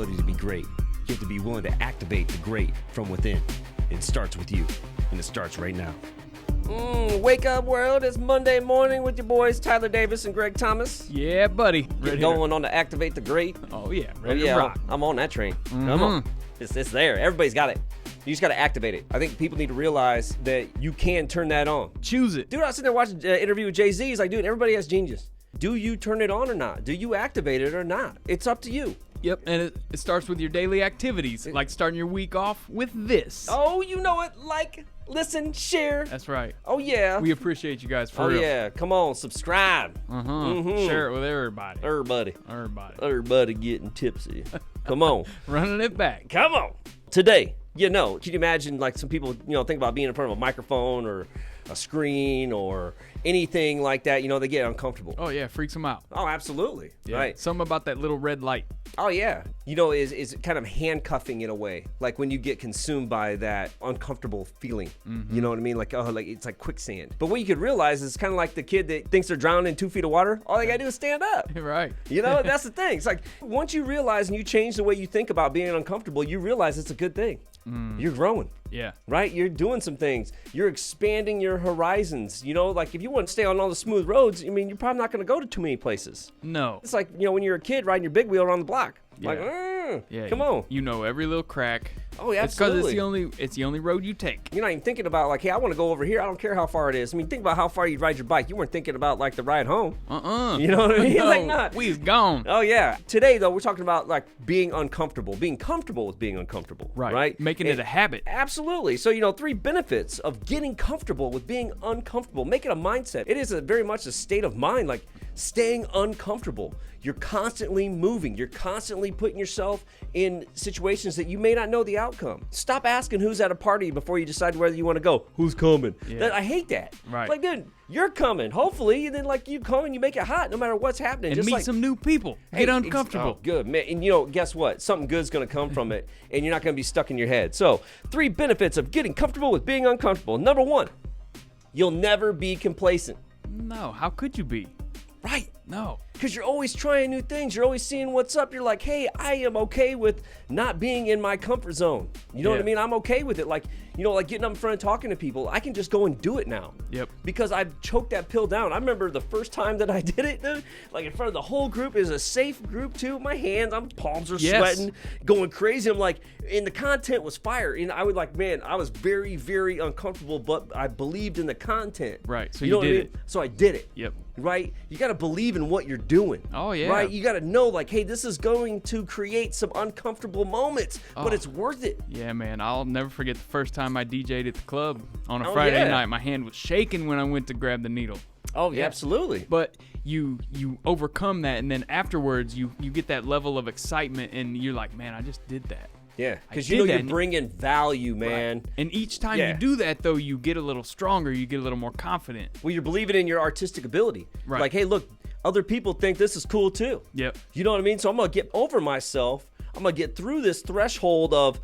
ability to be great. You have to be willing to activate the great from within. It starts with you, and it starts right now. Wake up, world. It's Monday morning with your boys, Tyler Davis and Greg Thomas. Yeah, buddy. Get going on to activate the great. Oh, yeah. Ready to rock. I'm on that train. Come on. It's there. Everybody's got it. You just got to activate it. I think people need to realize that you can turn that on. Choose it. Dude, I was sitting there watching an interview with Jay-Z. He's like, dude, everybody has genius. Do you turn it on or not? Do you activate it or not? It's up to you. Yep, and it starts with your daily activities, like starting your week off with this. Oh, you know it. Like, listen, share. That's right. Oh, yeah. We appreciate you guys for real. Oh, yeah. Come on, subscribe. Share it with everybody. Everybody getting tipsy. Come on. Running it back. Can you imagine, like, some people, think about being in front of a microphone or a screen or anything like that, they get uncomfortable. Oh, yeah, freaks them out. Oh, absolutely. Yeah. Right. Something about that little red light. Oh, yeah. Is kind of handcuffing in a way. Like when you get consumed by that uncomfortable feeling. You know what I mean? Like, it's like quicksand. But what you could realize is kind of like the kid that thinks they're drowning in 2 feet of water. All they got to do is stand up. Right. That's the thing. It's like once you realize and you change the way you think about being uncomfortable, you realize it's a good thing. You're growing. Yeah. Right? You're doing some things. You're expanding your horizons. Like if you want to stay on all the smooth roads, you're probably not going to go to too many places. No. It's like, when you're a kid riding your big wheel around the block. Yeah. Like, come on. You know every little crack. Oh, yeah, absolutely. It's because it's the only road you take. You're not even thinking about, like, hey, I want to go over here. I don't care how far it is. Think about how far you ride your bike. You weren't thinking about, like, the ride home. You know what I mean? No, like, nah. We's gone. Oh, yeah. Today, though, we're talking about, like, being uncomfortable. Being comfortable with being uncomfortable. Right? Making it a habit. Absolutely. So, 3 benefits of getting comfortable with being uncomfortable. Make it a mindset. It is very much a state of mind, like staying uncomfortable. You're constantly moving. You're constantly putting yourself in situations that you may not know the outcome. Stop asking who's at a party before you decide whether you want to go. Who's coming? Yeah. I hate that. Right. Like, dude, you're coming, hopefully, and then, like, you come and you make it hot no matter what's happening. And just meet some new people. Get uncomfortable. Good, man. And, guess what? Something good's going to come from it, and you're not going to be stuck in your head. So, 3 benefits of getting comfortable with being uncomfortable. Number 1, you'll never be complacent. No, how could you be? Right. No. Because you're always trying new things. You're always seeing what's up. You're like, hey, I am okay with not being in my comfort zone. You know what I mean? I'm okay with it. Like, like getting up in front and talking to people. I can just go and do it now. Yep. Because I've choked that pill down. I remember the first time that I did it, dude, like in front of the whole group. It was a safe group, too. My hands, palms are sweating, going crazy. I'm like, and the content was fire. And I would I was very, very uncomfortable, but I believed in the content. Right. So you did it. So I did it. Yep. Right? You got to believe in what you're doing. Oh, yeah. Right? You got to know, like, hey, this is going to create some uncomfortable moments, but it's worth it. Yeah, man. I'll never forget the first time I DJ'd at the club on a Friday night. My hand was shaking when I went to grab the needle. Oh, yeah, absolutely. But you overcome that, and then afterwards you get that level of excitement, and you're like, man, I just did that. Yeah, because you're bringing value, man. Right. And each time you do that, though, you get a little stronger. You get a little more confident. Well, you're believing in your artistic ability. Right. Like, hey, look, other people think this is cool, too. Yep. You know what I mean? So I'm going to get over myself. I'm going to get through this threshold of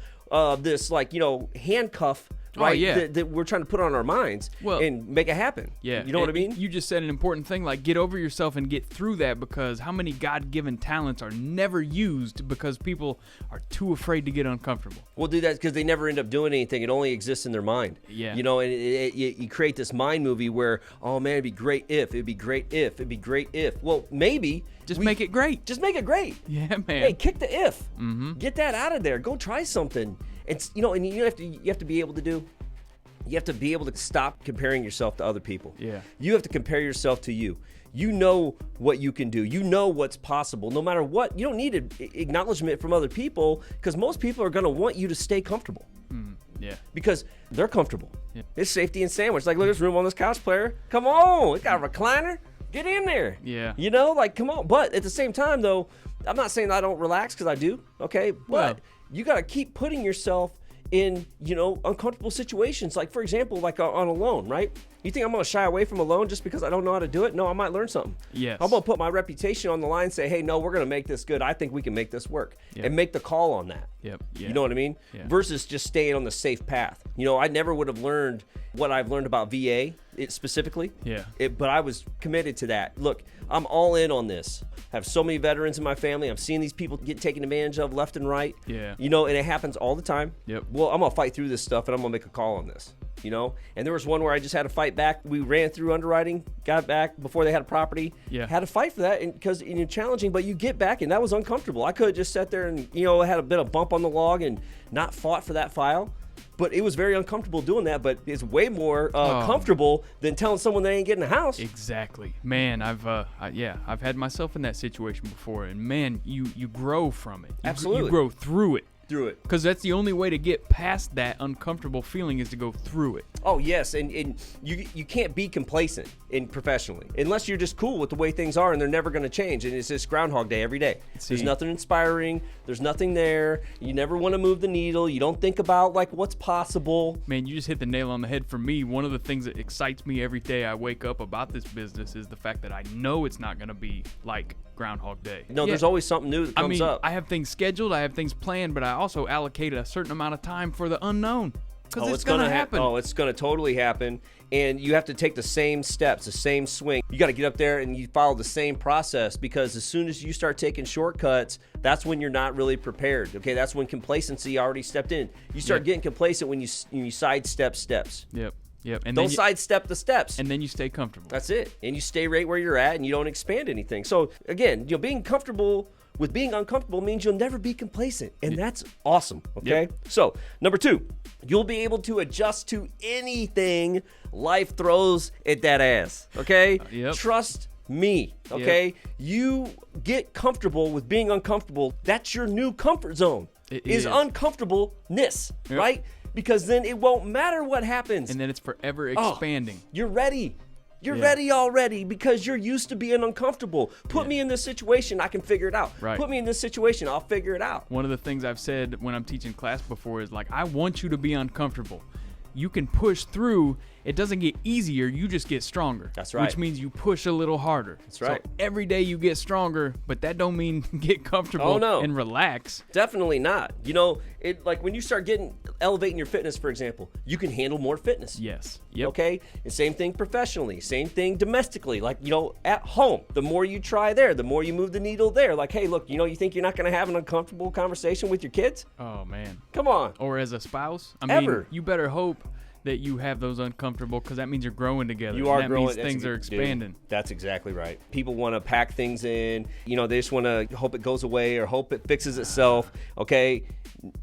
this, like, handcuff. Right, that we're trying to put on our minds and make it happen. Yeah. You know what I mean? You just said an important thing, like get over yourself and get through that, because how many God-given talents are never used because people are too afraid to get uncomfortable? Well, dude, that's because they never end up doing anything. It only exists in their mind. Yeah. And you create this mind movie where, oh, man, it'd be great if, it'd be great if, it'd be great if. Well, maybe. Just make it great. Just make it great. Yeah, man. Hey, kick the if. Mm-hmm. Get that out of there. Go try something. It's and you have to be able to do. You have to be able to stop comparing yourself to other people. Yeah. You have to compare yourself to you. You know what you can do. You know what's possible. No matter what, you don't need acknowledgement from other people, because most people are going to want you to stay comfortable. Yeah. Because they're comfortable. Yeah. It's safety and sandwich. Like, look, there's room on this couch, player. Come on. It got a recliner. Get in there. Yeah. Come on. But at the same time, though, I'm not saying I don't relax, because I do. Okay. But you got to keep putting yourself in, uncomfortable situations. Like, for example, like on a loan, right? You think I'm going to shy away from a loan just because I don't know how to do it? No, I might learn something. Yes. I'm going to put my reputation on the line and say, hey, no, we're going to make this good. I think we can make this work. And make the call on that. Yep. Yeah. You know what I mean? Yeah. Versus just staying on the safe path. I never would have learned what I've learned about VA it specifically. Yeah. But I was committed to that. Look, I'm all in on this. I have so many veterans in my family. I'm seeing these people get taken advantage of left and right. Yeah. You know, and it happens all the time. Yep. Well, I'm going to fight through this stuff, and I'm going to make a call on this. You know, and there was one where I just had to fight back. We ran through underwriting, got back before they had a property. Yeah. Had to fight for that, and because you're challenging, but you get back, and that was uncomfortable. I could have just sat there and, you know, had a bit of bump on the log and not fought for that file. But it was very uncomfortable doing that, but it's way more comfortable than telling someone they ain't getting a house. Exactly. Man, I've had myself in that situation before, and man, you grow from it. Absolutely. You grow through it. Because that's the only way to get past that uncomfortable feeling is to go through it. Oh, yes, and you can't be complacent professionally unless you're just cool with the way things are and they're never going to change, and it's just Groundhog Day every day. There's nothing inspiring. There's nothing there. You never want to move the needle. You don't think about, like, what's possible. Man, you just hit the nail on the head. For me, one of the things that excites me every day I wake up about this business is the fact that I know it's not going to be like Groundhog Day. No, there's always something new that comes up. I have things scheduled, I have things planned, but I also allocate a certain amount of time for the unknown. Because it's going to happen. It's going to totally happen. And you have to take the same steps, the same swing. You got to get up there and you follow the same process, because as soon as you start taking shortcuts, that's when you're not really prepared. Okay, that's when complacency already stepped in. You start getting complacent when you sidestep steps. Yep. And don't sidestep the steps. And then you stay comfortable. That's it. And you stay right where you're at, and you don't expand anything. So again, being comfortable with being uncomfortable means you'll never be complacent, and that's awesome. Okay. Yep. So number 2, you'll be able to adjust to anything life throws at that ass. Okay. Yep. Trust me. Okay. Yep. You get comfortable with being uncomfortable. That's your new comfort zone. It is uncomfortableness, right? Because then it won't matter what happens. And then it's forever expanding. You're ready. You're ready already because you're used to being uncomfortable. Put me in this situation, I can figure it out. Right. Put me in this situation, I'll figure it out. One of the things I've said when I'm teaching class before is, like, I want you to be uncomfortable. You can push through. It doesn't get easier. You just get stronger. That's right. Which means you push a little harder. That's right. So every day you get stronger, but that don't mean get comfortable and relax. Definitely not. It, like, when you start elevating your fitness, for example, you can handle more fitness. Yes. Yep. Okay? And same thing professionally. Same thing domestically. Like, at home, the more you try there, the more you move the needle there. Like, hey, look, you think you're not going to have an uncomfortable conversation with your kids? Oh, man. Come on. Or as a spouse? I mean, you better hope that you have those uncomfortable, because that means you're growing together. You are that growing. Means things are expanding. Dude, that's exactly right. People want to pack things in. They just want to hope it goes away or hope it fixes itself. Okay,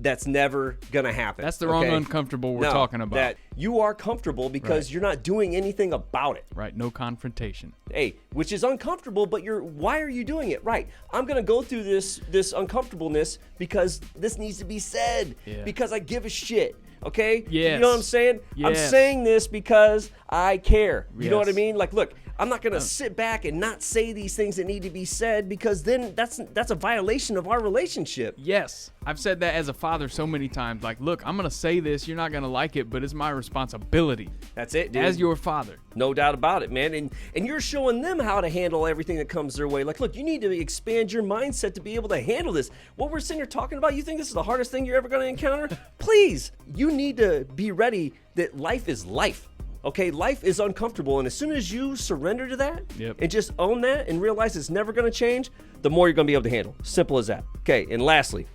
that's never gonna happen. That's the wrong uncomfortable we're talking about. That you are comfortable because you're not doing anything about it. Right. No confrontation. Hey, which is uncomfortable, but why are you doing it? Right. I'm gonna go through this uncomfortableness because this needs to be said. Yeah. Because I give a shit. Okay? Yes. You know what I'm saying? Yes. I'm saying this because I care. You Yes. know what I mean? Like, look, I'm not going to sit back and not say these things that need to be said, because then that's a violation of our relationship. Yes. I've said that as a father so many times. Like, look, I'm going to say this. You're not going to like it, but it's my responsibility. That's it, dude. As your father. No doubt about it, man. And you're showing them how to handle everything that comes their way. Like, look, you need to expand your mindset to be able to handle this. What we're sitting here talking about, you think this is the hardest thing you're ever going to encounter? Please, you need to be ready that life is life. Okay, life is uncomfortable, and as soon as you surrender to that and just own that and realize it's never going to change, the more you're going to be able to handle. Simple as that. Okay, and lastly,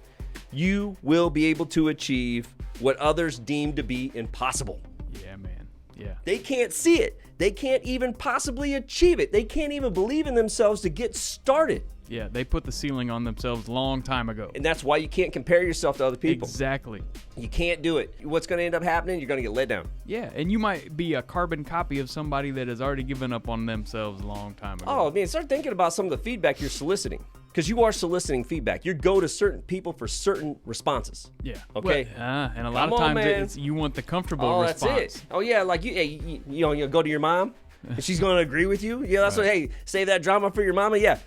you will be able to achieve what others deem to be impossible. Yeah, man. Yeah. They can't see it. They can't even possibly achieve it. They can't even believe in themselves to get started. Yeah, they put the ceiling on themselves a long time ago. And that's why you can't compare yourself to other people. Exactly. You can't do it. What's going to end up happening? You're going to get let down. Yeah, and you might be a carbon copy of somebody that has already given up on themselves a long time ago. Oh, man, start thinking about some of the feedback you're soliciting. Because you are soliciting feedback. You go to certain people for certain responses. Yeah. Okay. Well, and a lot of times you want the comfortable response. That's it. Oh, yeah, like you go to your mom, and she's going to agree with you. Yeah, that's what, hey, save that drama for your mama. Yeah.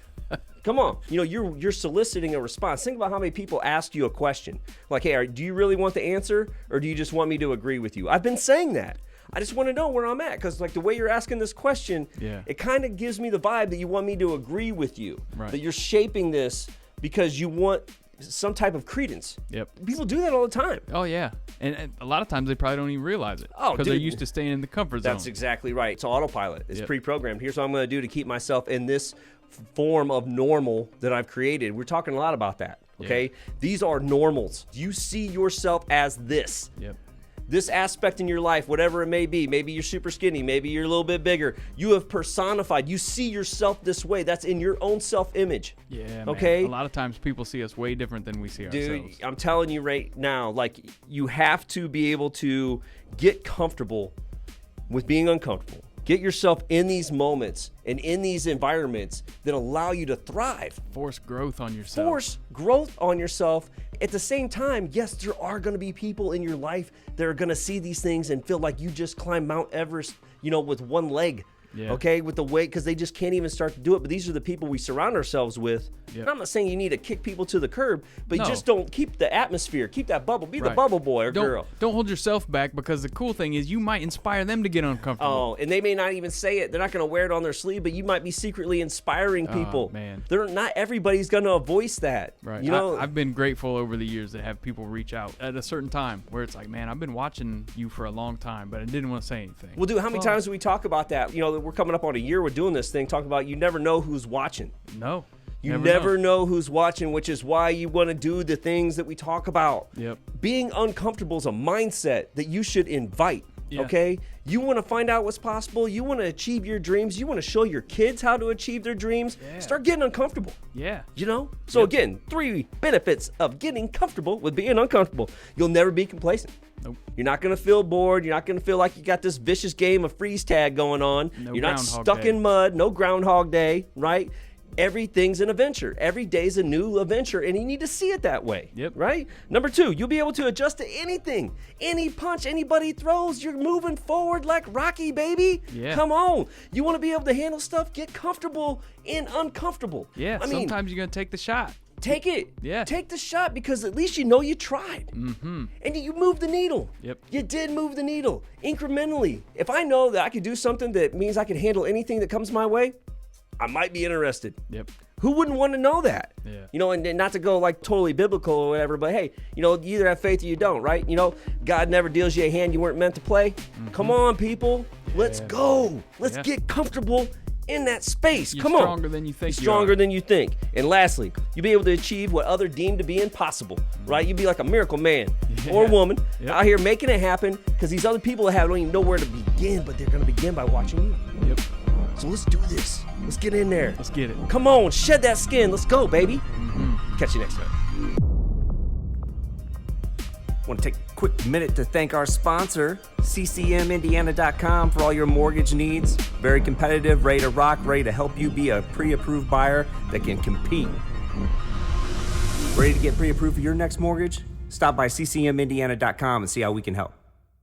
Come on, you're soliciting a response. Think about how many people ask you a question. Like, hey, do you really want the answer, or do you just want me to agree with you? I've been saying that. I just want to know where I'm at, because like the way you're asking this question, it kind of gives me the vibe that you want me to agree with you. Right. That you're shaping this because you want some type of credence. Yep. People do that all the time. Oh yeah, and a lot of times they probably don't even realize it. Oh, because they're dude. used to staying in the comfort zone. That's exactly right. It's autopilot. It's Yep. pre-programmed. Here's what I'm going to do to keep myself in this form of normal that I've created. We're talking a lot about that. Okay. These are normals. You see yourself as this. Yep. This aspect in your life, whatever it may be, maybe you're super skinny, maybe you're a little bit bigger. You have personified. You see yourself this way. That's in your own self-image. Yeah. Man. Okay. A lot of times people see us way different than we see Dude, ourselves. I'm telling you right now, like, you have to be able to get comfortable with being uncomfortable. Get yourself in these moments and in these environments that allow you to thrive. Force growth on yourself. Force growth on yourself. At the same time, yes, there are going to be people in your life that are going to see these things and feel like you just climbed Mount Everest, with one leg. Yeah. Okay, with the weight, because they just can't even start to do it. But these are the people we surround ourselves with. Yep. And I'm not saying you need to kick people to the curb, but No. you just don't keep the atmosphere, keep that bubble, be the Right. bubble boy or girl. Don't hold yourself back, because the cool thing is you might inspire them to get uncomfortable. Oh, and they may not even say it. They're not going to wear it on their sleeve, but you might be secretly inspiring people. Man. They're not everybody's going to voice that. Right. I've been grateful over the years to have people reach out at a certain time where it's like, man, I've been watching you for a long time, but I didn't want to say anything. Well, dude, how many times do we talk about that? We're coming up on a year we're doing this thing, talking about you never know who's watching. No. You never know who's watching, which is why you want to do the things that we talk about. Yep. Being uncomfortable is a mindset that you should invite. Yeah. Okay? You want to find out what's possible. You want to achieve your dreams. You want to show your kids how to achieve their dreams. Yeah. Start getting uncomfortable. Yeah. So again, 3 benefits of getting comfortable with being uncomfortable. You'll never be complacent. Nope. You're not going to feel bored. You're not going to feel like you got this vicious game of freeze tag going on. No You're not Groundhog stuck Day. in mud. No Groundhog Day, right? Everything's an adventure. Every day's a new adventure, and you need to see it that way. Yep. Right? Number 2, you'll be able to adjust to anything. Any punch anybody throws, you're moving forward like Rocky, baby. Yeah. Come on. You want to be able to handle stuff? Get comfortable in uncomfortable. Yeah. Sometimes you're going to take the shot. Take it. Yeah. Take the shot, because at least you know you tried. Mm-hmm. And you moved the needle. Yep. You did move the needle incrementally. If I know that I could do something that means I can handle anything that comes my way, I might be interested. Yep. Who wouldn't want to know that? Yeah. And not to go like totally biblical or whatever, but hey, you either have faith or you don't, right? God never deals you a hand you weren't meant to play. Mm-hmm. Come on, people. Let's go. Let's get comfortable in that space. You're Come on. stronger than you think. You're stronger than you think. And lastly, you'll be able to achieve what others deem to be impossible, right? You'll be like a miracle man or woman out here making it happen, because these other people don't even know where to begin, but they're going to begin by watching you. Yep. So let's do this. Let's get in there. Let's get it. Come on, shed that skin. Let's go, baby. Catch you next time. Want to take a quick minute to thank our sponsor, ccmindiana.com, for all your mortgage needs. Very competitive, ready to rock, ready to help you be a pre-approved buyer that can compete. Ready to get pre-approved for your next mortgage? Stop by ccmindiana.com and see how we can help.